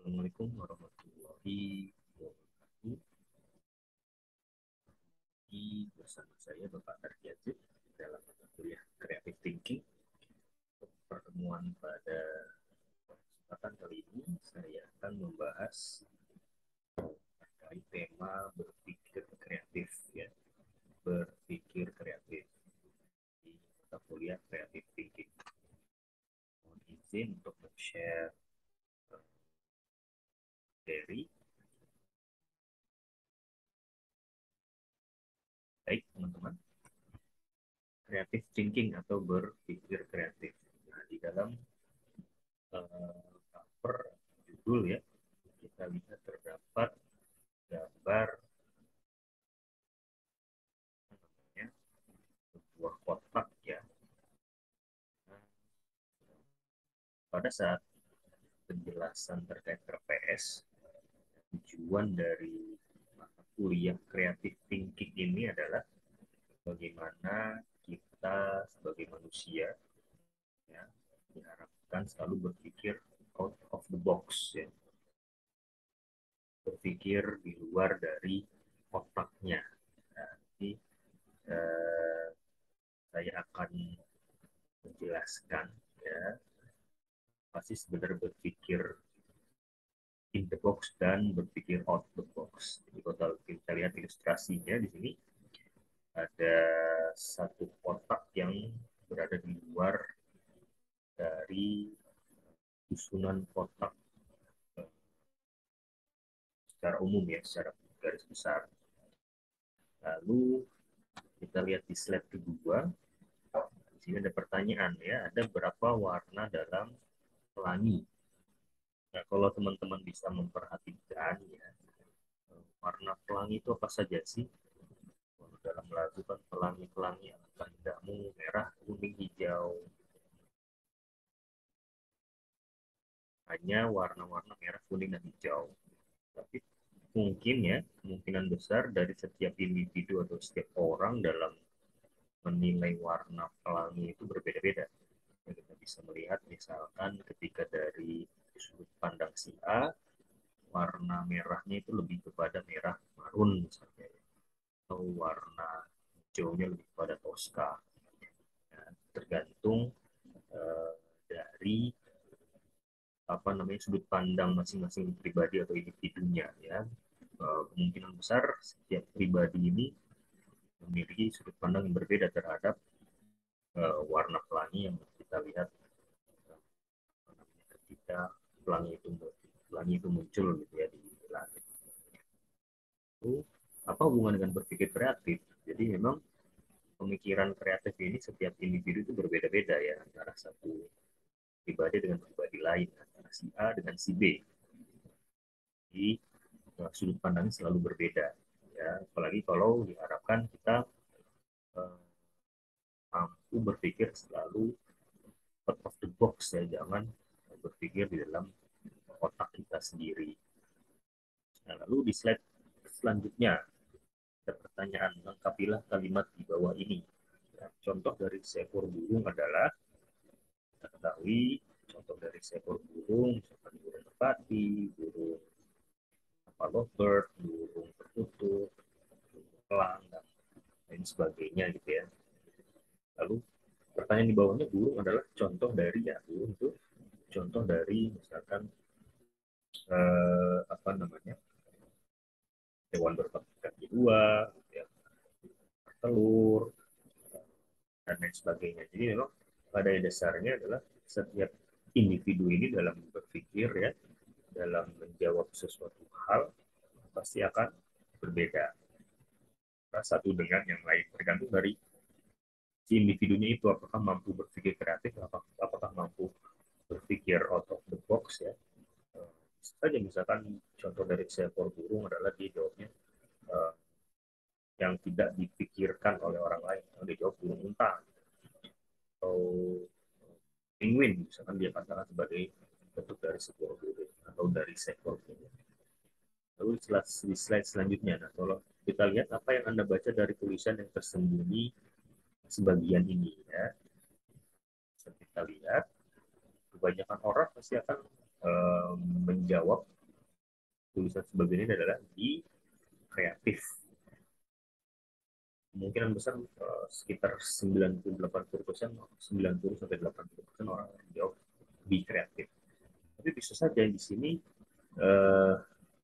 Assalamualaikum warahmatullahi wabarakatuh. Bersama saya Bapak Tarjazid dalam mata kuliah Creative Thinking. Untuk pertemuan pada kesempatan kali ini, saya akan membahas terkait tema berpikir kreatif, ya, berpikir kreatif di mata kuliah Creative Thinking. Mohon izin untuk share materi. Baik, teman-teman. Creative thinking atau berpikir kreatif. Nah, di dalam cover judul, ya, kita lihat terdapat gambar namanya sebuah kotak, ya. Nah, pada saat penjelasan terkait RPS, tujuan dari mata kuliah Creative Thinking ini adalah bagaimana kita sebagai manusia, ya, diharapkan selalu berpikir out of the box, ya, berpikir di luar dari otaknya. Nah, jadi eh, saya akan menjelaskan, ya, pasti sebenarnya berpikir in the box dan berpikir out the box. Jadi kalau kita lihat ilustrasinya di sini ada satu kotak yang berada di luar dari susunan kotak secara umum, ya, secara garis besar. Lalu kita lihat di slide kedua, di sini ada pertanyaan, ya, ada berapa warna dalam pelangi? Nah, kalau teman-teman bisa memperhatikan, ya, warna pelangi itu apa saja sih? Kalau dalam lagu kan pelangi-pelangi alangkah indahmu, merah, kuning, hijau. Hanya warna-warna merah, kuning, dan hijau. Tapi mungkin, ya, kemungkinan besar dari setiap individu atau setiap orang dalam menilai warna pelangi itu berbeda-beda. Ya, kita bisa melihat misalkan ketika dari sudut pandang si A, warna merahnya itu lebih kepada merah marun misalnya, ya, atau warna hijaunya lebih kepada toska. Ya, tergantung eh, dari apa namanya sudut pandang masing-masing pribadi atau individunya, ya. Kemungkinan besar setiap pribadi ini memiliki sudut pandang yang berbeda terhadap warna pelangi yang kita lihat ketika pelangi itu muncul, gitu ya, di langit. Itu apa hubungan dengan berpikir kreatif? Jadi memang pemikiran kreatif ini setiap individu itu berbeda-beda, ya, antara satu pribadi dengan pribadi lain, antara si A dengan si B. Jadi sudut pandangnya selalu berbeda, ya, apalagi kalau diharapkan kita uh, mampu berpikir selalu out of the box, ya, jangan berpikir di dalam otak kita sendiri. Nah, lalu di slide selanjutnya ada pertanyaan, lengkapilah kalimat di bawah ini. Ya, contoh dari seekor burung adalah, kita ketahui contoh dari seekor burung misalkan burung merpati, burung apa lovebird, burung perkutut, burung elang, dan lain sebagainya, gitu ya. Lalu pertanyaan di bawahnya, burung adalah contoh dari, ya, burung itu contoh dari misalkan apa namanya hewan berkaki dua, ya, telur, dan lain sebagainya. Jadi memang pada dasarnya adalah setiap individu ini dalam berpikir, ya, dalam menjawab sesuatu hal pasti akan berbeda satu dengan yang lain, tergantung dari si individunya itu apakah mampu berpikir kreatif, apakah mampu berpikir out of the box, ya. Saja misalkan contoh dari seekor burung adalah dia jawabnya yang tidak dipikirkan oleh orang lain, yang dijawab burung unta atau penguin, misalkan dia katakan sebagai bentuk dari sebuah burung atau dari seekor burung. Lalu di slide selanjutnya, nah, kalau kita lihat apa yang Anda baca dari tulisan yang tersembunyi sebagian ini, ya. Bisa kita lihat kebanyakan orang pasti akan menjawab tulisan sebagainya adalah di kreatif. Kemungkinan besar sekitar 90-80%, 90 sampai 80% orang yang jawab di kreatif. Tapi bisa saja di sini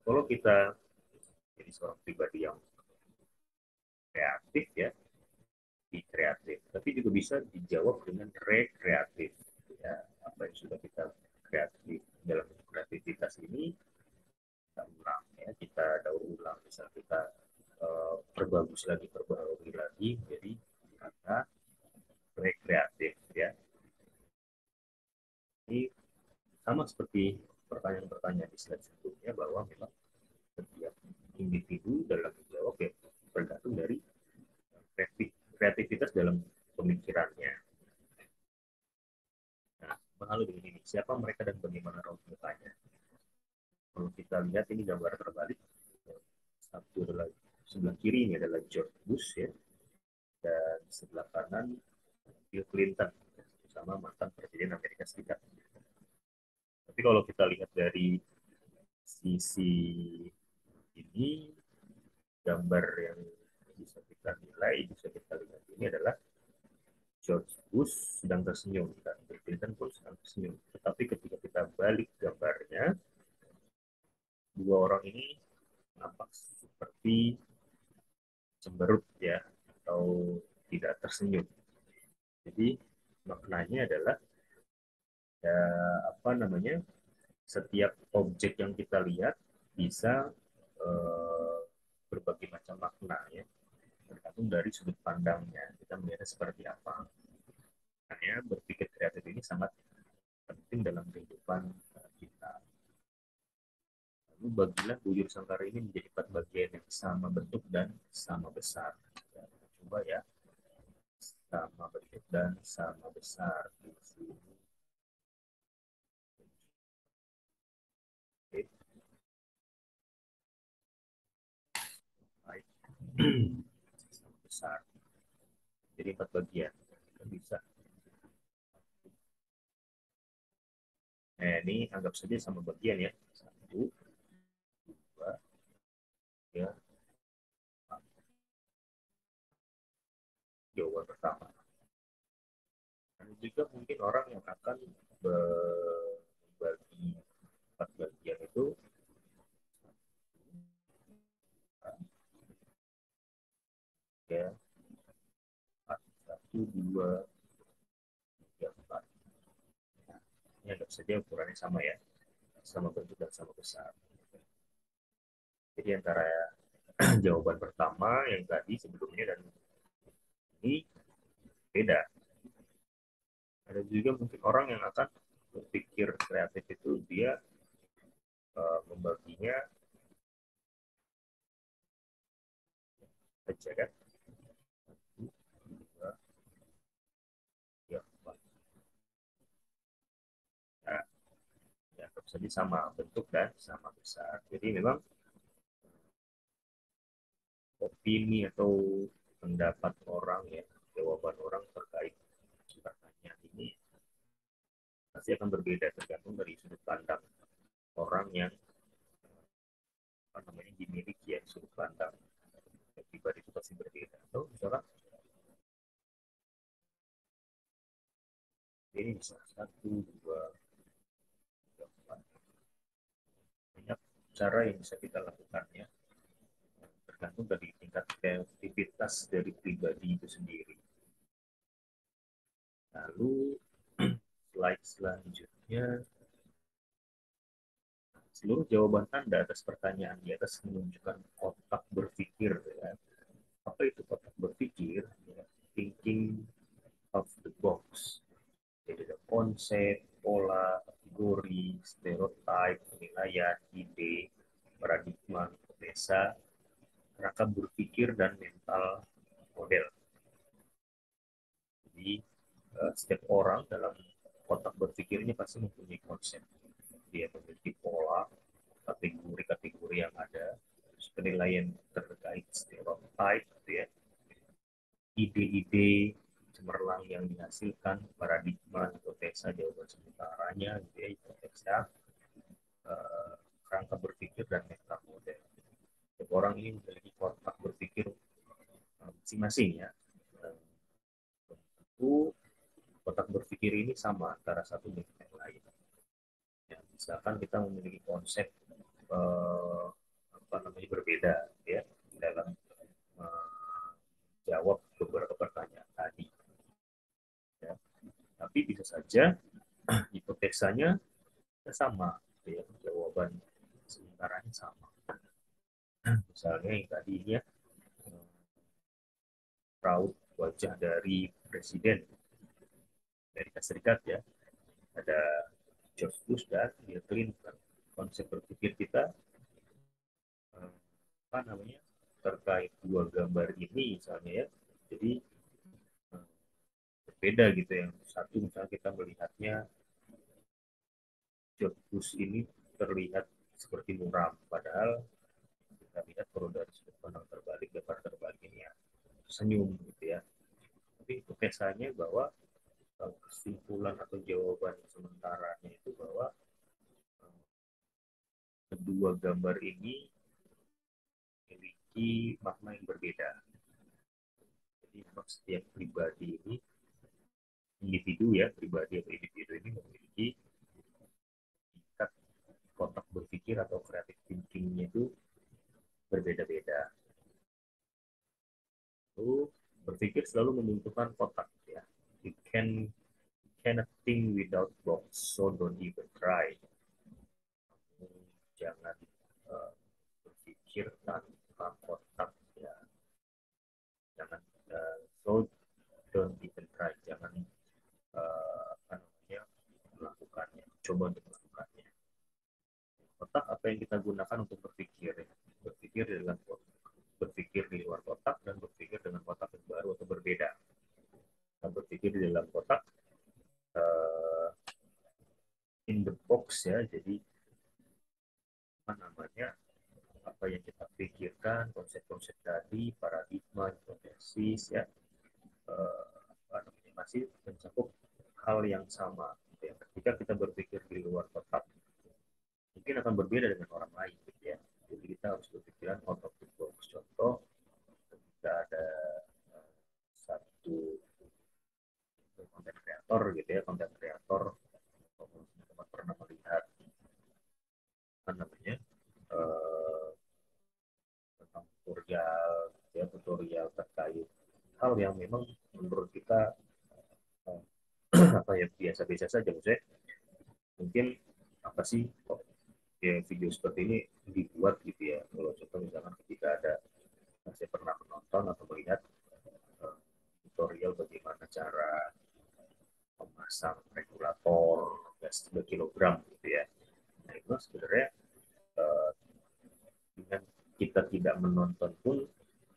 kalau kita jadi seorang pribadi yang kreatif ya, di kreatif, tapi juga bisa dijawab dengan rekreatif. Ya, apa yang sudah kita kreatif dalam kreativitas ini kita ulang ya, kita daur ulang, misal kita perbaharui lagi, jadi kata rekreatif ya. Ini sama seperti pertanyaan-pertanyaan di slide sebelumnya, bahwa memang setiap individu dalam menjawab ya bergantung dari kreativitas dalam pemikirannya. Nah, lalu dengan ini, siapa mereka dan bagaimana raut mukanya? Kalau kita lihat ini gambar terbalik, satu adalah sebelah kiri ini adalah George Bush ya, dan sebelah kanan Bill Clinton, sama mantan Presiden Amerika Serikat. Tapi kalau kita lihat dari sisi ini, gambar yang bisa kita nilai, bisa kita lihat ini adalah George Bush sedang tersenyum dan Bill Clinton pun sedang tersenyum. Tetapi ketika kita balik gambarnya, dua orang ini nampak seperti cemberut ya, atau tidak tersenyum. Jadi maknanya adalah ya, apa namanya, setiap objek yang kita lihat bisa berbagai macam makna ya, tergantung dari sudut pandangnya kita melihatnya seperti apa. Makanya berpikir kreatif ini sangat penting dalam kehidupan kita. Lalu bagilah bujur sangkara ini menjadi 4 bagian yang sama bentuk dan sama besar. Ya, coba ya, sama bentuk dan sama besar di sini. Oke. Baik. Sama besar. Jadi 4 bagian. Kita bisa. Nah, ini anggap saja sama bagian ya. 1, 2, 3, 4. Jawaban pertama. Dan juga mungkin orang yang akan berbagi 4 bagian itu ya, 1, 2, 3, 4. Nah, ini anggap saja ukurannya sama ya, sama bentuk dan sama besar. Jadi antara jawaban pertama yang tadi sebelumnya dan ini beda. Ada juga mungkin orang yang akan berpikir kreatif itu dia membaginya aja kan. 1, 2, 3, 4. Nah, ya, saja sama bentuk dan sama besar. Jadi memang opini atau pendapat orang ya, jawaban orang terkait pertanyaan ini pasti akan berbeda tergantung dari sudut pandang orang yang apa namanya dimiliki ya, sudut pandang pribadi itu pasti berbeda. Atau misalnya ini bisa 1, 2, 3, 4. Banyak cara yang bisa kita lakukan ya, tergantung dari tingkat kreativitas dari pribadi itu sendiri. Lalu slide selanjutnya, seluruh jawaban Anda atas pertanyaan di atas menunjukkan kotak berpikir ya. Apa itu kotak berpikir? Ya, thinking of the box. Jadi ada konsep, pola, kategori, stereotip, penilaian, ide, paradigma, hipotesa, kerangka berpikir, dan mental model. Jadi setiap orang dalam kotak berpikirnya pasti mempunyai konsep. Dia memiliki pola, kategori-kategori yang ada, penilaian terkait stereotip, ya, ide-ide cemerlang yang dihasilkan, paradigma, hipotesa, jawaban sementaranya, gitu ya, hipotesa, kerangka berpikir dan meta model. Setiap orang ini memiliki kotak berpikir masing-masing ya. Tentu kotak berpikir ini sama antara satu dengan yang lain. Ya, misalkan kita memiliki konsep apa namanya berbeda ya dalam jawab beberapa pertanyaan tadi. Ya. Tapi bisa saja hipotesanya sama, ya, jawaban sementaranya sama. Misalnya yang tadi ya, raut wajah dari Presiden Amerika Serikat ya, ada George Bush dan Bill Clinton. Konsep berpikir kita apa namanya terkait dua gambar ini misalnya ya, jadi berbeda gitu ya. Satu misalnya kita melihatnya George Bush ini terlihat seperti muram, padahal kita lihat kalau dari sudut pandang terbalik, gambar terbalik ini ya senyum gitu ya. Tapi itu kesannya bahwa kesimpulan atau jawaban sementaranya itu bahwa kedua gambar ini memiliki makna yang berbeda. Jadi memang setiap pribadi ini, individu ya, pribadi atau individu ini memiliki tingkat kotak berpikir atau kreatif thinkingnya itu berbeda-beda. Lalu berpikir selalu membutuhkan kotak ya. You cannot think without box, so don't even try. Jangan uh, berpikir tanpa kotak ya. Jangan so don't even try. Jangan apa namanya melakukannya. Coba untuk melakukannya. Kotak apa yang kita gunakan untuk berpikir? Ya? Berpikir dengan berpikir di luar kotak dan berpikir dengan kotak yang baru atau berbeda. Kita berpikir di dalam kotak uh, in the box ya. Jadi apa namanya apa yang kita pikirkan, konsep-konsep tadi, paradigma, hipotesis ya, apa namanya masih mencakup hal yang sama. Ya. Ketika kita berpikir di luar kotak, mungkin akan berbeda dengan orang lain, gitu ya. Jadi kita harus berpikiran out of the box. Contoh, ketika ada satu konten kreator gitu ya, konten kreator teman-teman pernah melihat apa namanya eh, tentang tutorial ya tutorial terkait hal yang memang menurut kita eh, apa ya biasa-biasa saja maksudnya mungkin apa sih kok ya video seperti ini dibuat gitu ya kalau contoh misalkan ketika ada saya pernah menonton atau melihat tutorial bagaimana cara memasang regulator gas 3 kilogram gitu ya nah itu sebenarnya eh, dengan kita tidak menonton pun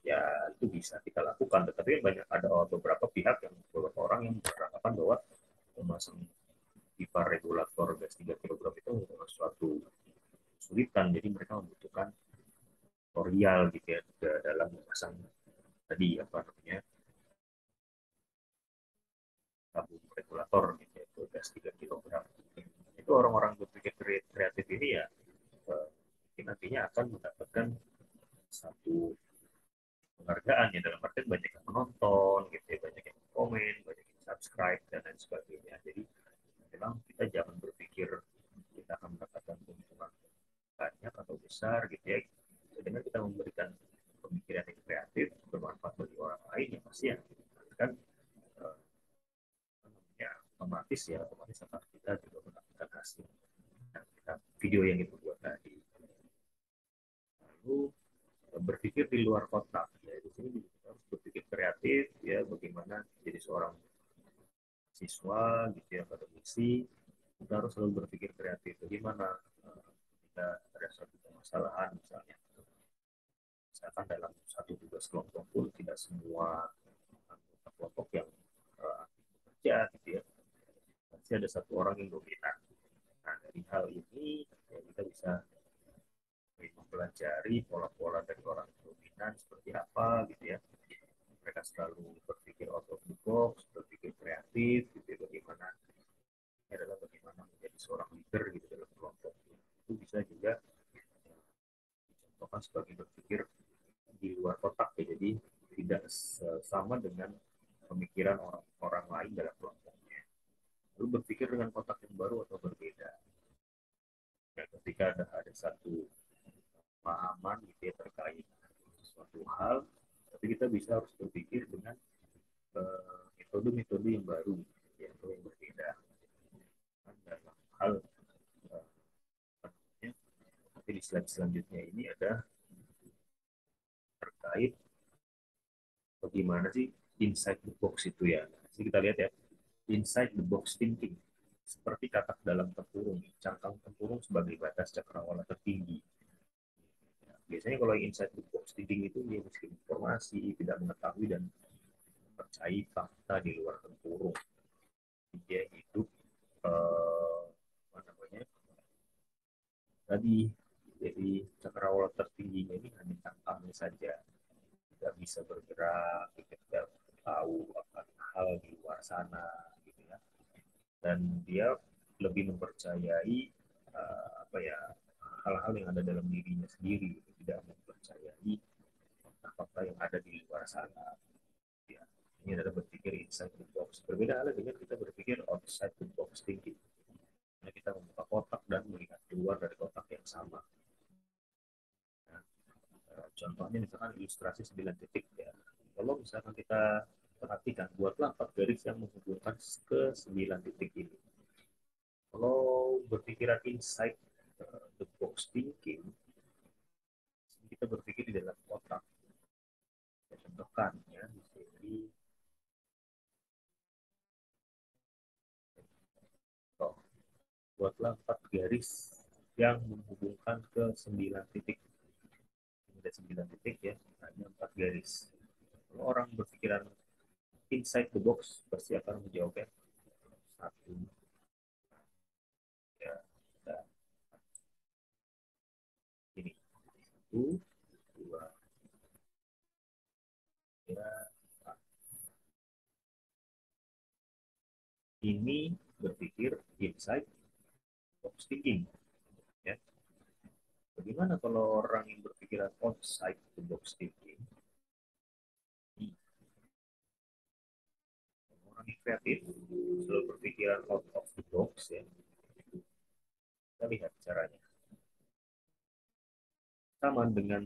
ya itu bisa kita lakukan tetapi banyak ada beberapa pihak yang beberapa orang yang beranggapan bahwa memasang pipa regulator gas 3 kg itu adalah suatu kesulitan jadi mereka membutuhkan tutorial gitu ya dalam memasang tadi apa namanya tabung regulator gitu ya, itu gas 3 kg itu orang-orang berpikir kreatif ini ya nantinya akan mendapatkan satu penghargaan ya dalam artian banyak yang menonton gitu ya banyak yang komen banyak yang subscribe dan lain sebagainya jadi memang kita jangan berpikir kita akan mendapatkan keuntungan banyak atau besar gitu ya dengan kita memberikan pemikiran yang kreatif bermanfaat bagi orang lain yang pasti ya kan eh, ya otomatis ya otomatis akan kita juga mendapatkan hasil nah, kita video yang itu buat tadi lalu berpikir di luar kotak ya di sini kita harus berpikir kreatif ya bagaimana jadi seorang siswa gitu ya akademisi kita harus selalu berpikir kreatif bagaimana kita ada suatu permasalahan misalnya misalkan dalam satu tugas kelompok pun tidak semua anggota kelompok yang bekerja gitu ya pasti ada satu orang yang dominan nah dari hal ini ya, kita bisa mempelajari pola-pola dari orang dominan seperti apa gitu ya mereka selalu berpikir out of the box berpikir kreatif gitu ya, bagaimana ini adalah bagaimana menjadi seorang leader gitu dalam kelompok itu bisa juga contohkan sebagai berpikir di luar kotak ya, jadi tidak sama dengan pemikiran orang-orang lain dalam kelompoknya. Lalu berpikir dengan kotak yang baru atau berbeda. Ya, ketika ada satu pemahaman gitu ya terkait suatu hal, tapi kita bisa harus berpikir dengan metode-metode yang baru, ya, atau yang berbeda. Kan dalam hal tapi di slide selanjutnya ini ada terkait bagaimana sih inside the box itu ya. Jadi kita lihat ya, inside the box thinking. Seperti katak dalam tempurung, cangkang tempurung sebagai batas cakrawala tertinggi. Ya, biasanya kalau inside the box thinking itu dia miskin informasi, tidak mengetahui dan percaya fakta di luar tempurung. Dia hidup apa namanya tadi, jadi cakrawala tertingginya ini hanya cangkangnya saja, tidak bisa bergerak, tidak tahu akan hal di luar sana, gitu ya. Dan dia lebih mempercayai apa ya, hal-hal yang ada dalam dirinya sendiri, gitu. Tidak mempercayai fakta-fakta yang ada di luar sana. Ya, ini adalah berpikir inside the box. Berbeda halnya dengan kita berpikir outside the box thinking. Nah, kita membuka kotak dan melihat keluar dari kotak yang sama. Nah, contohnya misalkan ilustrasi 9 titik ya. Kalau misalkan kita perhatikan, buatlah 4 garis yang menghubungkan ke 9 titik ini. Kalau berpikiran inside the box thinking, kita berpikir di dalam kotak. Saya contohkan ya, di sini. Oh, buatlah 4 garis yang menghubungkan ke 9 titik. Ada 9 titik ya, hanya 4 garis. Kalau orang berpikiran inside the box, pasti akan menjawabnya satu, ya, dan ini. Satu, dua, ya. Ini berpikir inside box thinking. Ya. Bagaimana kalau orang yang berpikiran outside the box thinking? Orang yang kreatif selalu berpikiran out of the box ya. Kita lihat caranya. Sama dengan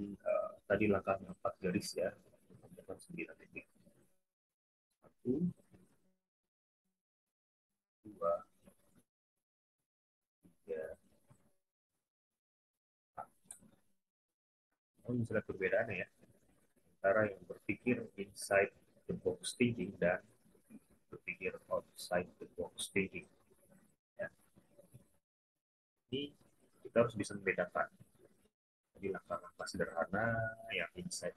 tadi langkahnya 4 garis ya, dengan 9 titik. Satu, dua, tiga, empat. Oh, misalnya perbedaannya ya, antara yang berpikir inside the box thinking dan berpikir outside the box thinking. Ya. Ini kita harus bisa membedakan. Jadi langkah-langkah sederhana yang inside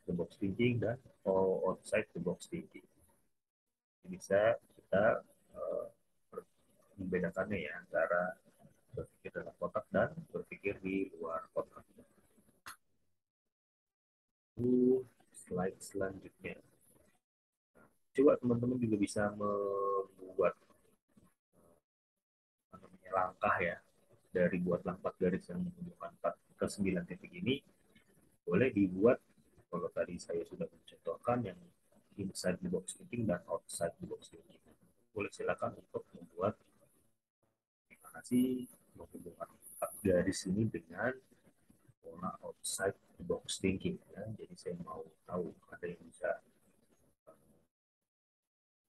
the box thinking dan outside the box thinking. Bisa kita uh, membedakannya ya antara berpikir dalam kotak dan berpikir di luar kotak. Slide selanjutnya. Coba teman-teman juga bisa membuat langkah ya, dari buat lampat garis yang menghubungkan 4 ke 9 titik ini. Boleh dibuat, kalau tadi saya sudah mencontohkan yang inside the box thinking dan outside the box thinking. Boleh silakan untuk membuat gimana sih menghubungkan 4 garis ini dengan pola outside the box thinking ya. Jadi saya mau tahu ada yang bisa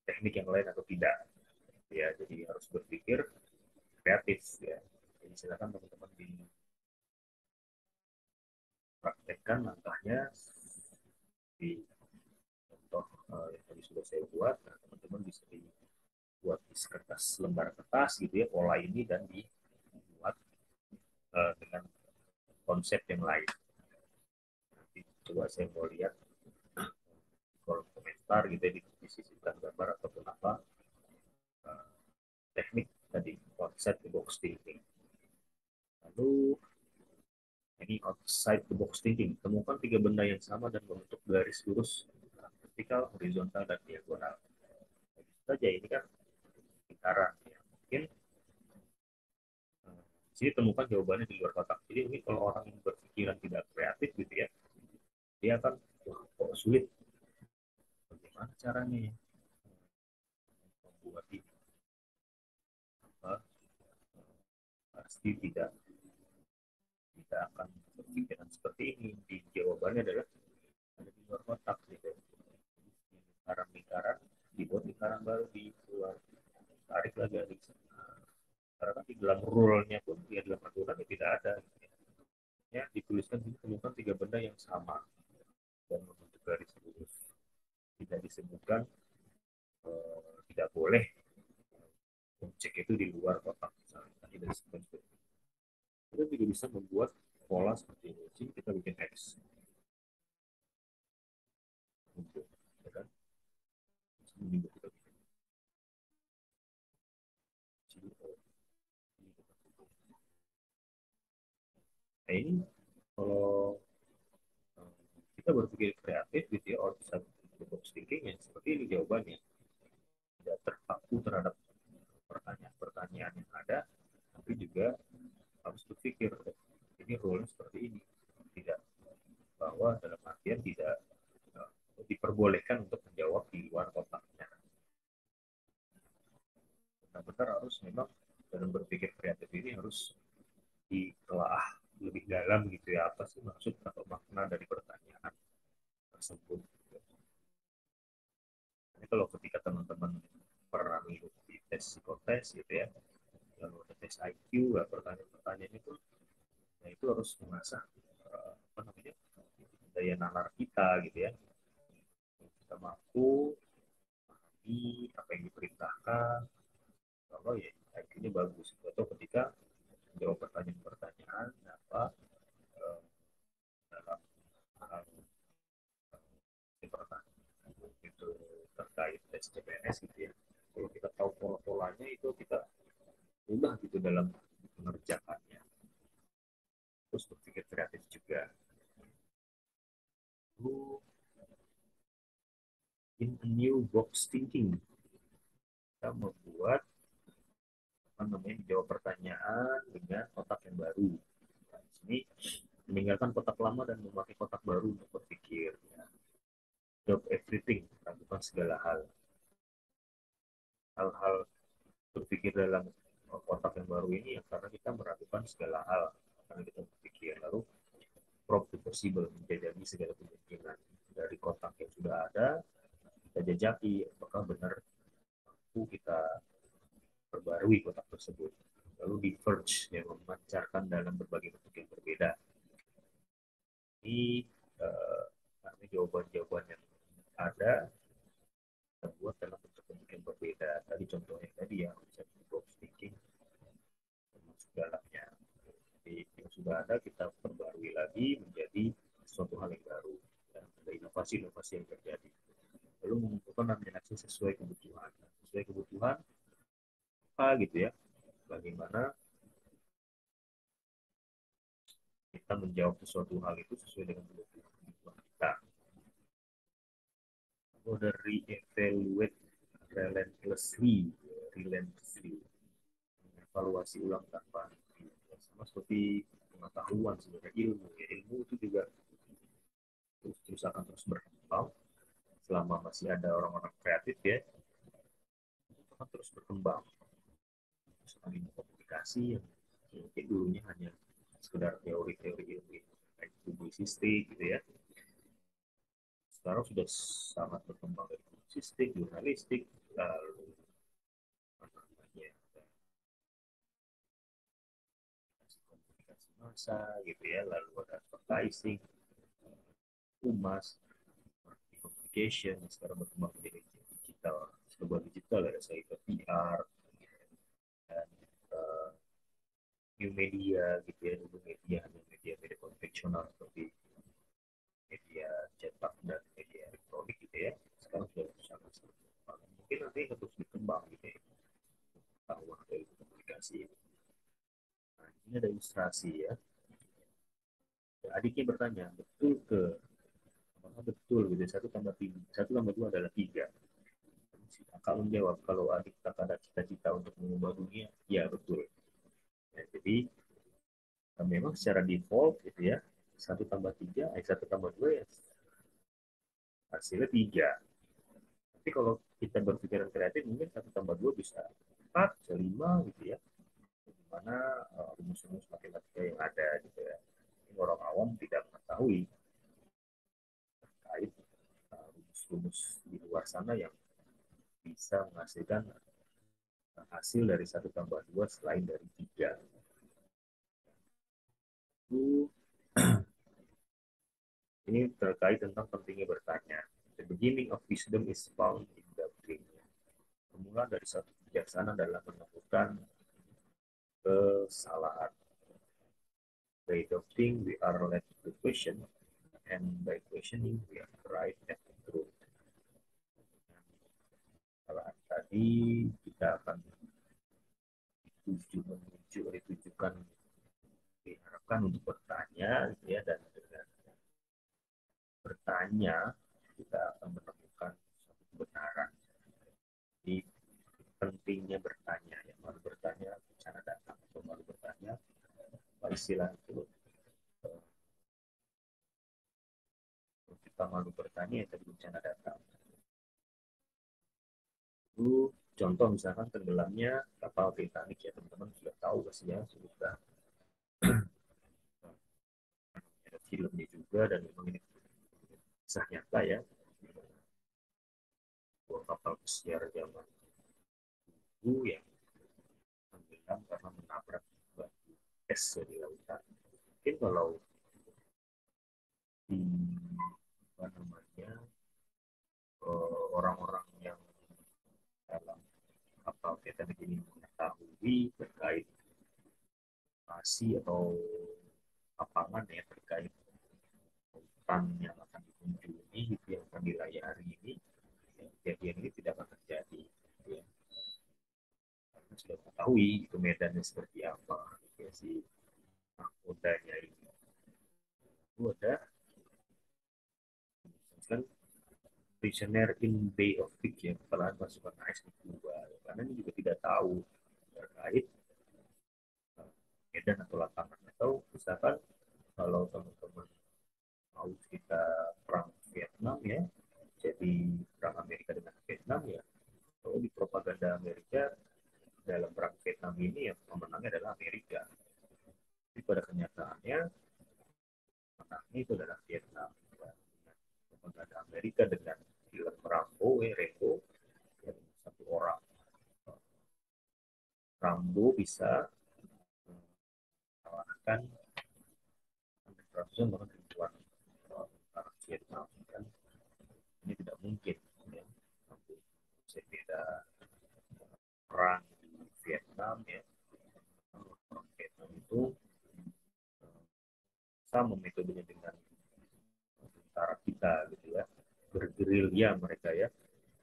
teknik yang lain atau tidak ya. Jadi harus berpikir kreatif ya. Jadi silakan teman-teman dipraktekkan langkahnya di contoh yang tadi sudah saya buat. Nah, teman-teman bisa dibuat di kertas, lembar kertas gitu ya, pola ini, dan dibuat dengan konsep yang lain. Nanti coba saya mau lihat kolom komentar gitu ya, di sisipkan gambar ataupun apa teknik tadi konsep the box thinking. Lalu ini outside the box thinking. Temukan 3 benda yang sama dan membentuk garis lurus vertikal, horizontal, dan diagonal. Itu saja, ini kan lingkaran ya. Mungkin Jadi temukan jawabannya di luar kotak. Jadi ini kalau orang yang berpikiran tidak kreatif gitu ya, dia akan wah, kok sulit, bagaimana caranya ya membuat ini, apa, pasti tidak akan berpikiran seperti ini. Di jawabannya adalah ada di luar kotak gitu. Lingkaran-lingkaran dibuat lingkaran baru di luar, tarik lagi dari sana. Karena kan di dalam rule-nya pun, ya dalam aturan ya tidak ada. Ya, dituliskan ditemukan tiga benda yang sama dan membentuk garis lurus. Tidak disebutkan tidak boleh objek itu di luar kotak misalnya. Tidak disebutkan seperti itu. Kita juga bisa membuat pola seperti ini. Jadi kita bikin X. Untuk, ya kan? Ini juga kita bikin. Jadi, ini kita bikin. Nah ini kalau kita berpikir kreatif gitu ya, orang bisa box thinking ya, seperti ini jawabannya. Tidak terpaku terhadap pertanyaan-pertanyaan yang ada, tapi juga harus berpikir ini role seperti ini, tidak, bahwa dalam artian tidak diperbolehkan untuk menjawab di luar kotaknya. Benar-benar harus memang dalam berpikir kreatif ini harus ditelaah lebih dalam gitu ya, apa sih maksud atau makna dari pertanyaan tersebut. Ini kalau ketika teman-teman pernah mengikuti tes psikotes gitu ya, lalu ada tes IQ, ya, pertanyaan-pertanyaan itu, nah itu harus mengasah apa namanya, daya nalar kita gitu ya. Kita mampu memahami apa yang diperintahkan, kalau ya IQ-nya bagus. Atau ketika menjawab pertanyaan-pertanyaan apa eh, dalam hal pertanyaan itu terkait tes CPNS gitu ya. Kalau kita tahu pola-polanya itu kita mudah gitu dalam mengerjakannya. Terus berpikir kreatif juga. Lalu in a new box thinking, kita membuat apa namanya, menjawab pertanyaan dengan kotak yang baru. Nah, di sini meninggalkan kotak lama dan memakai kotak baru untuk berpikir. Ya. Drop everything, lakukan segala hal. Hal-hal berpikir dalam kotak yang baru ini ya karena kita meragukan segala hal, karena kita berpikir lalu prop the possible, menjajaki segala kemungkinan dari kotak yang sudah ada, kita jajaki apakah benar mampu kita perbarui kotak tersebut, lalu di verge yang memancarkan dalam berbagai bentuk yang berbeda. Ini jawaban-jawaban yang ada kita buat dalam bentuk-bentuk yang berbeda. Tadi contohnya tadi ya, bisa box thinking termasuk dalamnya. Jadi yang sudah ada kita perbarui lagi menjadi suatu hal yang baru, dan ada inovasi-inovasi yang terjadi. Lalu menentukan dan menyeleksi sesuai kebutuhan. Sesuai kebutuhan apa gitu ya? Bagaimana kita menjawab sesuatu hal itu sesuai dengan kebutuhan kita. Lalu ada re-evaluate relentlessly, evaluasi ulang tanpa henti. Sama seperti pengetahuan sebenarnya, ilmu ya, ilmu itu juga terus akan terus berkembang selama masih ada orang-orang kreatif ya, itu akan terus berkembang. Misalnya ilmu komunikasi yang mungkin dulunya hanya sekedar teori-teori ilmu kayak publisistik gitu ya, sekarang sudah sangat berkembang dari publisistik, jurnalistik, lalu apa namanya, komunikasi massa gitu ya, lalu ada advertising, humas, communication yang sekarang berkembang menjadi digital, sebuah digital, ada cyber PR dan uh, new media gitu ya, dulu media hanya media konvensional seperti media cetak dan media elektronik gitu ya, sekarang sudah sangat berkembang, mungkin nanti terus berkembang gitu ya, tahu dari komunikasi ini. Nah, ini ada ilustrasi ya. Adiknya bertanya, betul ke, apakah betul gitu, satu tambah dua adalah tiga. Si kakak menjawab, kalau adik tak ada cita-cita untuk mengubah dunia, ya betul. Ya, jadi Nah, memang secara default gitu ya, 1 tambah 3, 1 tambah 2 ya hasilnya 3. Tapi kalau kita berpikiran kreatif, mungkin 1 tambah 2 bisa 4, bisa 5 gitu ya. Dimana rumus-rumus matematika yang ada gitu ya. Ini orang awam tidak mengetahui terkait rumus-rumus di luar sana yang bisa menghasilkan hasil dari 1 tambah 2 selain dari 3. Itu ini terkait tentang pentingnya bertanya. The beginning of wisdom is found in doubting. Permulaan dari satu kebijaksanaan dalam menemukan kesalahan. By doubting, we are led to question, and by questioning, we arrive at the truth. Kesalahan tadi kita akan ditujukan, diharapkan untuk bertanya, ya, dan dengan bertanya kita akan menemukan suatu kebenaran. Jadi pentingnya bertanya, ya, malu bertanya bencana datang, atau malu bertanya istilah itu, kita malu bertanya ya tadi bencana datang. Itu contoh misalkan tenggelamnya kapal Titanic, ya teman-teman sudah tahu pastinya, sudah ada filmnya juga, dan memang ini kisah nyata ya, sebuah kapal pesiar zaman dulu yang tenggelam karena menabrak batu es di lautan. Mungkin kalau di apa namanya orang-orang yang dalam kapal Titanic ini mengetahui terkait masih atau lapangan ya terkait hutan yang akan dikunjungi gitu, yang akan dilayari ini, ya, kejadian ini tidak akan terjadi, ya. Karena sudah mengetahui itu medannya seperti apa, ya, si nakodanya ini itu ada kan prisoner in Bay of Pigs, ya, kepala pasukan AS di Kuba, ya. Karena ini juga tidak tahu terkait medan atau lapangan, atau misalkan kalau teman-teman mau cerita perang Vietnam ya, jadi perang Amerika dengan Vietnam ya, kalau di propaganda Amerika dalam perang Vietnam ini yang pemenangnya adalah Amerika. Tapi pada kenyataannya pemenangnya itu adalah Vietnam. Ya. Propaganda Amerika dengan film Rambo, Rambo, yang satu orang Rambo bisa mengalahkan ratusan bahkan ribuan tentara Vietnam, kan ini tidak mungkin ya. Saya beda perang di Vietnam ya, perang Vietnam itu sama metodenya dengan tentara kita gitu ya, bergerilya mereka ya,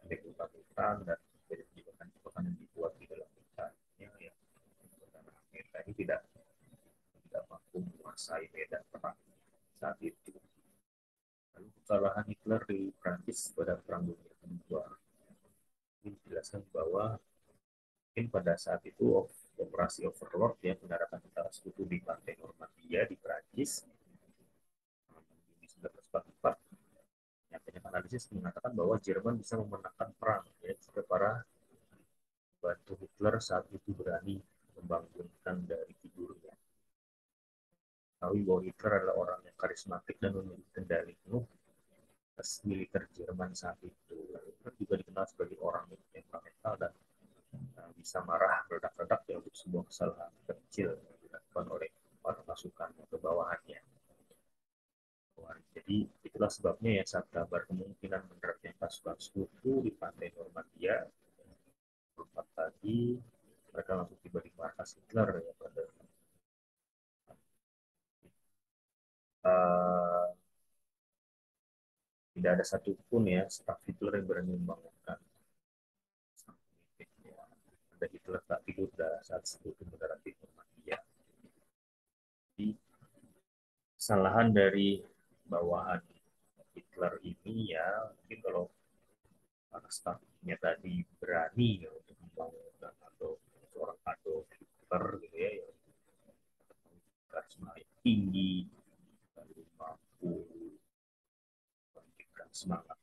di hutan-hutan dan jebakan-jebakan yang dibuat di dalam hutannya ya. Karena Amerika ini tidak mampu menguasai medan perang saat itu. Lalu kesalahan Hitler di Prancis pada Perang Dunia Kedua ini dijelaskan bahwa mungkin pada saat itu operasi Overlord ya, pendaratan tentara sekutu di pantai Normandia di Prancis di 1944, yang banyak analisis mengatakan bahwa Jerman bisa memenangkan perang ya, jika para bantu Hitler saat itu berani membangunkan dari tidurnya. Tahu bahwa Hitler adalah orang yang karismatik dan memiliki kendali penuh atas militer Jerman saat itu. Hitler juga dikenal sebagai orang yang temperamental dan bisa marah meledak-ledak ya untuk sebuah kesalahan kecil yang dilakukan oleh para pasukan atau bawahannya. Jadi itulah sebabnya ya, saat kabar kemungkinan menerapkan pasukan sekutu di pantai Normandia 4 pagi, mereka langsung tiba di markas Hitler ya, pada uh, tidak ada satupun ya staf Hitler yang berani membangunkan sang pemimpin ya. Ada Hitler tak tidur saat sekutu mendarat di Normandia. Jadi kesalahan dari bawahan Hitler ini ya, mungkin kalau para stafnya tadi berani ya untuk membangunkan, atau seorang Adolf Hitler gitu ya, yang tinggi, lalu mampu membangkitkan semangat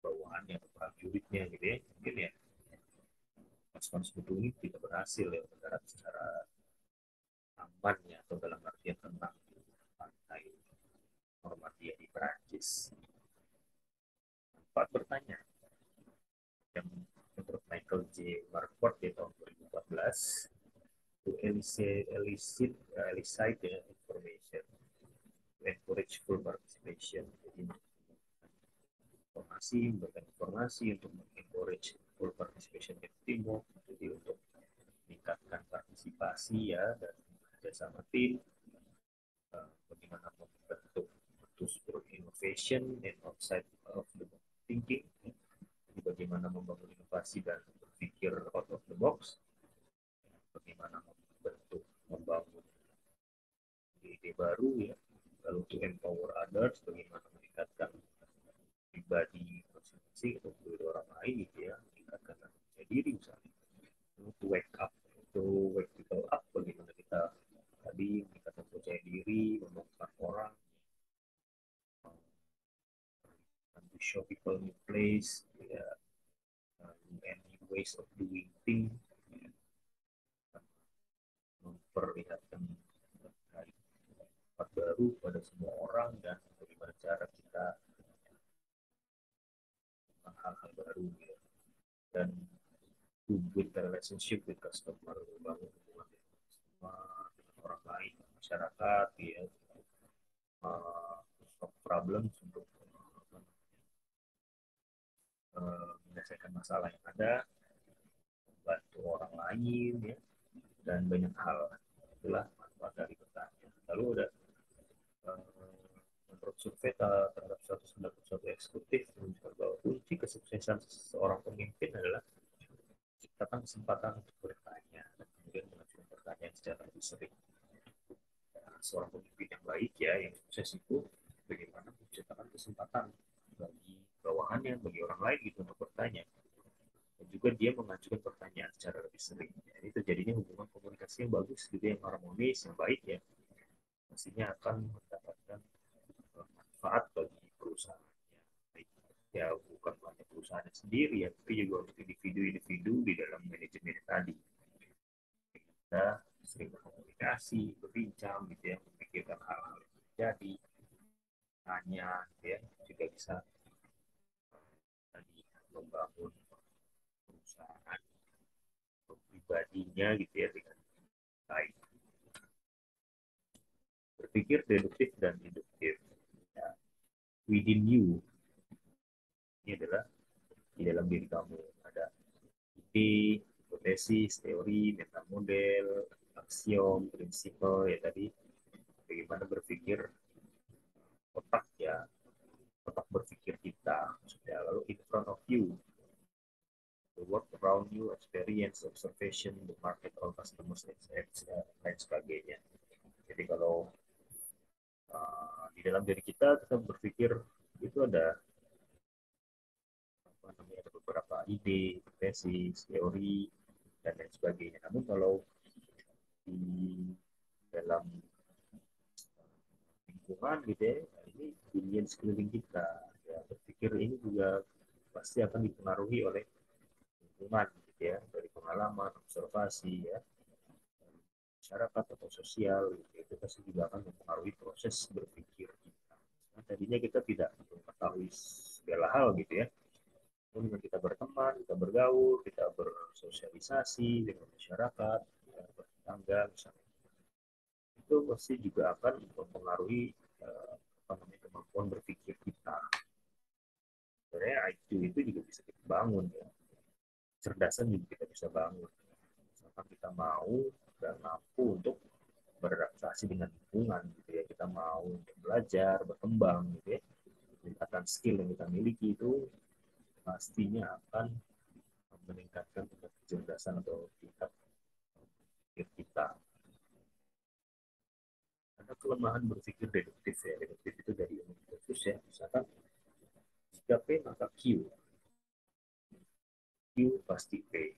bawahannya atau prajuritnya gitu ya. Mungkin ya pasukan sekutu ini tidak berhasil ya mendarat secara aman ya, atau dalam artian tenang di pantai Normandia di Perancis. Empat bertanya yang menurut Michael J. Marquardt di tahun 2014 to elicit information to encourage full participation. Jadi memberikan informasi untuk mengencourage full participation in teamwork, jadi untuk meningkatkan partisipasi ya dan kerjasama tim, bagaimana membentuk innovation and outside of the thinking, jadi bagaimana membangun inovasi dan berpikir out of the box, bagaimana membangun ide baru ya, lalu to empower others, bagaimana meningkatkan pribadi masing-masing atau pribadi orang lain gitu ya, meningkatkan percaya diri misalnya, to wake up, to wake people up, bagaimana kita tadi meningkatkan percaya diri, membangun orang, to show people new place, ya, any ways of doing things, ya, memperlihatkan tempat baru pada semua orang dan bagaimana cara kita melakukan hal-hal baru ya. Dan to build the relationship with customer, membangun hubungan sama orang lain, masyarakat ya, solve problems untuk menyelesaikan masalah yang ada, membantu orang lain ya, dan banyak hal. Itulah manfaat dari bertanya. Lalu ada menurut survei terhadap 191 eksekutif menunjukkan bahwa kunci kesuksesan seorang pemimpin adalah menciptakan kesempatan untuk bertanya dan kemudian mengajukan pertanyaan secara lebih sering. Nah, seorang pemimpin yang baik ya, yang sukses itu bagaimana menciptakan kesempatan bagi bawahannya, bagi orang lain gitu untuk bertanya. Dan juga dia mengajukan pertanyaan secara lebih sering. Jadi terjadinya hubungan komunikasi yang bagus gitu, yang harmonis, yang baik ya, pastinya akan mendapatkan manfaat bagi perusahaannya. Ya bukan hanya perusahaannya sendiri ya, tapi juga untuk individu-individu di dalam manajemen tadi. Kita sering berkomunikasi, berbincang gitu ya, memikirkan hal-hal yang terjadi, tanya gitu ya, juga bisa tadi membangun perusahaan pribadinya gitu ya dengan baik. Berpikir deduktif dan induktif. Ya, within you, ini adalah di dalam diri kamu ada ide, hipotesis, teori, metamodel, aksiom, prinsipal ya tadi, bagaimana berpikir otak ya, otak berpikir kita maksudnya. Lalu in front of you, the world around you, experience, observation, the market, all customers, dan lain sebagainya. Jadi kalau di dalam diri kita berpikir itu ada apa namanya, ada beberapa ide, tesis, teori, dan lain sebagainya. Namun kalau di dalam lingkungan gitu ya, ini dunia sekeliling kita, ya berpikir ini juga pasti akan dipengaruhi oleh lingkungan gitu ya, dari pengalaman, observasi ya, masyarakat atau sosial gitu, itu pasti juga akan mempengaruhi proses berpikir kita. Nah, tadinya kita tidak mengetahui segala hal gitu ya, dengan kita berteman, kita bergaul, kita bersosialisasi dengan masyarakat, ya, bertetangga misalnya, itu pasti juga akan mempengaruhi apa namanya, kemampuan berpikir kita. Sebenarnya IQ itu juga bisa kita bangun ya, cerdasan juga kita bisa bangun. Misalkan kita mau dan mampu untuk beradaptasi dengan lingkungan gitu ya, kita mau untuk belajar, berkembang gitu ya, meningkatkan skill yang kita miliki itu pastinya akan meningkatkan tingkat kecerdasan atau tingkat pikir kita. Ada kelemahan berpikir deduktif ya, deduktif itu dari ilmu khusus ya, misalkan jika P maka Q, Q pasti P.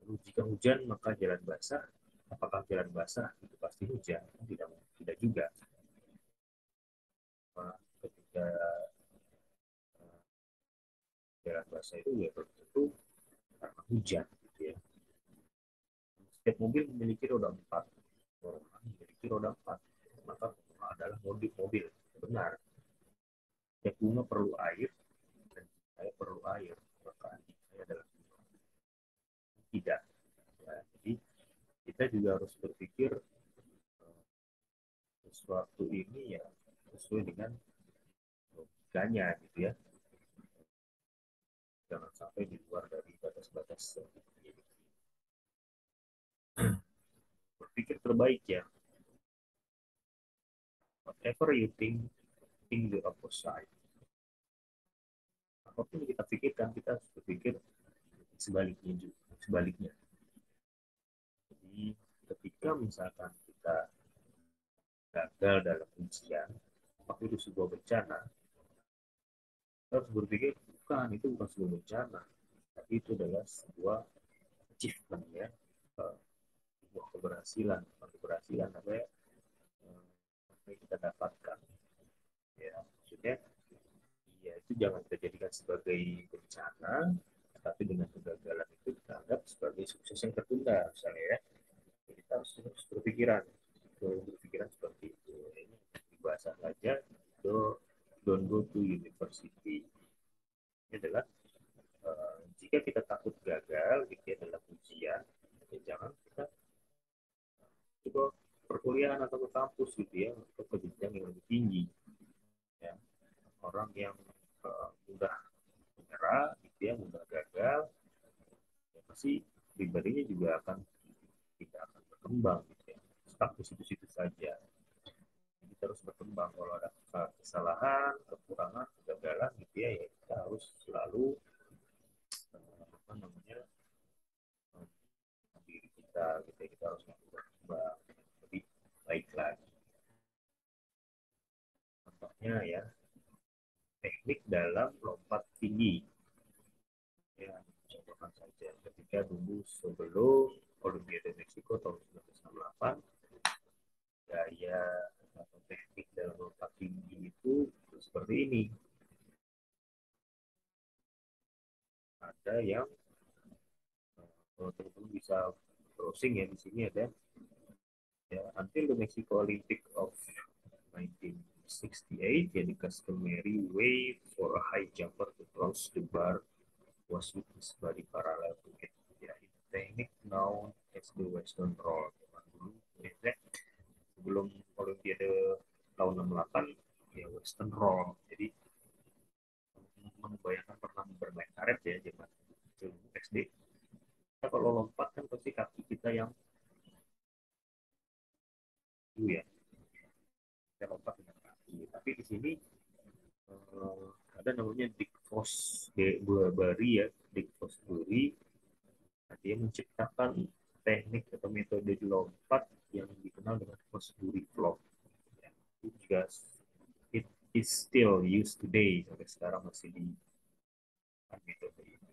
Lalu jika hujan maka jalan basah, apakah jalan basah itu pasti hujan? Tidak, tidak juga. Ketika jalan basah itu ya belum tentu karena hujan gitu ya. Setiap mobil memiliki roda empat, orang memiliki roda empat, maka adalah mobil-mobil. Benar, setiap bunga perlu air dan saya perlu air, maka anjing saya adalah bunga. Tidak. Ya, jadi kita juga harus berpikir sesuatu ini ya sesuai dengan logikanya gitu ya. Jangan sampai di luar dari batas-batas berpikir terbaik ya. Whatever you think the opposite. Apapun yang kita pikirkan, kita harus berpikir sebaliknya juga. Sebaliknya. Jadi ketika misalkan kita gagal dalam ujian, apakah itu sebuah bencana? Kita harus berpikir bukan, itu bukan sebuah bencana, tapi itu adalah sebuah achievement ya, eh, sebuah keberhasilan, keberhasilan apa ya, yang kita dapatkan. Ya, maksudnya ya itu jangan kita jadikan sebagai bencana, tapi dengan kegagalan itu kita anggap sebagai sukses yang tertunda, misalnya ya. Jadi kita harus berpikiran seperti itu. Ini di bahasa saja, don't go to university. Ini adalah jika kita takut gagal, gitu ya, dalam ujian, ya jangan kita coba perkuliahan atau ke kampus gitu ya, untuk ke jenjang yang lebih tinggi. Ya. Orang yang mudah menyerah, gitu ya, mudah gagal, ya pasti pribadinya juga tidak akan berkembang gitu ya. Stuck di situ-situ saja. Kita harus berkembang kalau ada kesalahan, kekurangan, kegagalan gitu ya, ya kita harus selalu apa namanya diri kita gitu ya, kita harus berkembang lebih baik lagi. Contohnya ya teknik dalam lompat tinggi ya, contohkan saja ketika dulu sebelum Olimpiade Meksiko tahun 1968 gaya atau teknik dalam lompat tinggi itu seperti ini. Ada yang kalau teman-teman bisa browsing ya, di sini ada ya, until the Mexico Olympic of 1968 ya, the customary way for a high jumper to cross the bar was with his body parallel to it. Ya, itu teknik known as the Western Roll. Dulu ya, sebelum Olimpiade tahun 68 ya Western Roll. Jadi membayangkan pernah bermain karet ya zaman SD. Kita kalau lompat kan pasti kaki kita yang itu ya, kita lompat dengan kaki. Tapi di sini ada namanya Dick Foss Buari ya, Dick Foss Buari. Nah, dia menciptakan teknik atau metode lompat yang dikenal dengan Fosbury Flop. Ya, itu juga it is still used today, sampai sekarang masih di metode ini.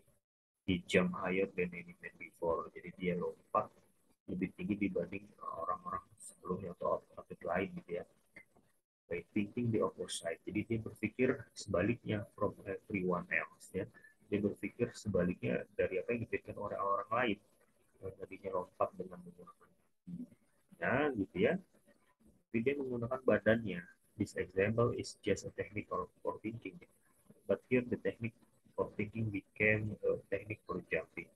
Di jump higher than any man before, jadi dia lompat lebih tinggi dibanding orang-orang sebelumnya atau atlet lain gitu ya. By thinking the opposite, jadi dia berpikir sebaliknya from everyone else ya. Dia berpikir sebaliknya dari apa yang dipikirkan orang-orang lain. Yang tadinya lompat dengan menggunakan kakinya gitu ya, tapi dia menggunakan badannya. This example is just a technical for thinking, but here the technique for thinking became a technique for jumping,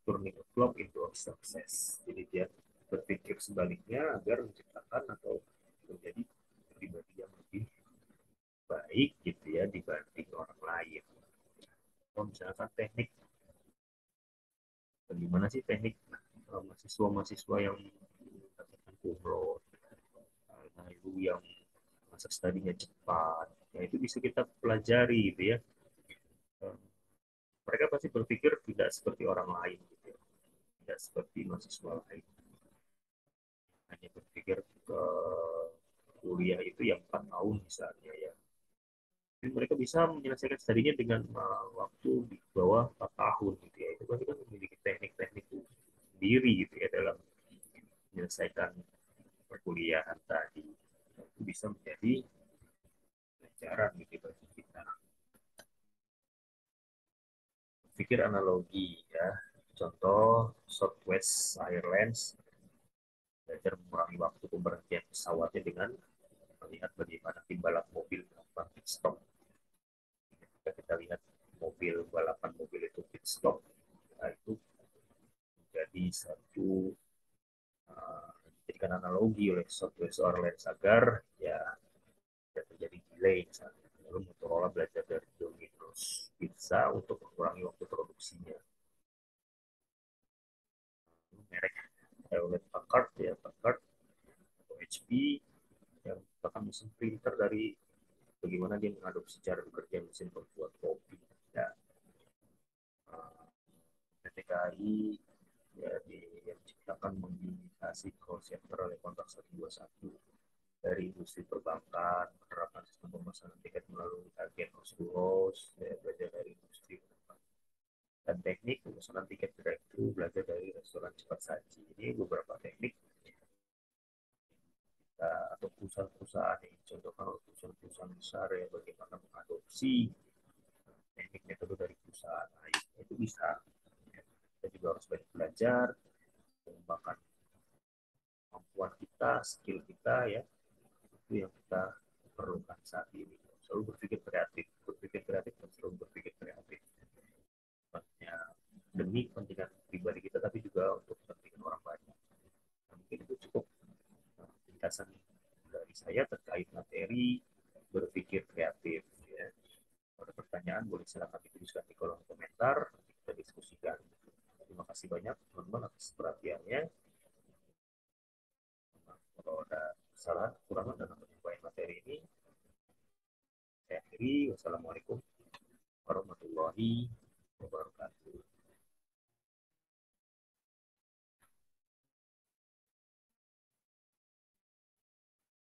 turning a flop into a success. Jadi dia berpikir sebaliknya agar menciptakan atau menjadi pribadi yang lebih baik gitu ya dibanding orang lain. Kalau misalkan teknik, bagaimana sih teknik mahasiswa-mahasiswa yang katakan kumlot, nah itu yang masa studinya cepat, ya itu bisa kita pelajari gitu ya. Mereka pasti berpikir tidak seperti orang lain gitu ya. Tidak seperti mahasiswa lain, hanya berpikir ke kuliah itu yang 4 tahun misalnya ya. Jadi mereka bisa menyelesaikan studinya dengan waktu di bawah 4 tahun gitu ya. Itu pasti kan memiliki teknik-teknik sendiri gitu ya dalam menyelesaikan perkuliahan tadi. Itu bisa menjadi pelajaran gitu bagi kita. Pikir analogi ya. Contoh Southwest Airlines belajar mengurangi waktu pemberhentian pesawatnya dengan melihat bagaimana tim balap mobil melakukan pit stop. Jika kita lihat mobil balapan mobil itu pit stop, nah itu menjadi satu dijadikan analogi oleh Southwest Airlines agar ya tidak terjadi delay misalnya. Lalu Motorola belajar dari Domino's Pizza untuk mengurangi waktu produksinya. Merek Hewlett Packard ya Packard atau HP yang bahkan mesin printer dari bagaimana dia mengadopsi cara bekerja mesin pembuat kopi. Ya, PT KAI ya, yang diciptakan mengimitasi call center oleh kontak 121 dari industri perbankan, menerapkan sistem pemesanan tiket melalui agen host to host, ya, belajar dari industri dan teknik pemesanan tiket drive-thru, belajar dari restoran cepat saji. Ini beberapa teknik atau perusahaan-perusahaan yang contohkan oleh perusahaan-perusahaan besar ya bagaimana mengadopsi teknik metode dari perusahaan. Nah, itu bisa. Kita juga harus banyak belajar, mengembangkan kemampuan kita, skill kita ya, itu yang kita perlukan saat ini. Selalu berpikir kreatif dan selalu berpikir kreatif. Maksudnya demi kepentingan pribadi kita, tapi juga untuk kepentingan orang banyak. Nah, mungkin itu cukup penjelasan dari saya terkait materi berpikir kreatif. Ya. Kalau ada pertanyaan boleh silakan dituliskan di kolom komentar, nanti kita diskusikan. Terima kasih banyak teman-teman atas perhatiannya. Kalau ada kesalahan, kekurangan dalam penyampaian materi ini, saya akhiri. Wassalamualaikum warahmatullahi wabarakatuh.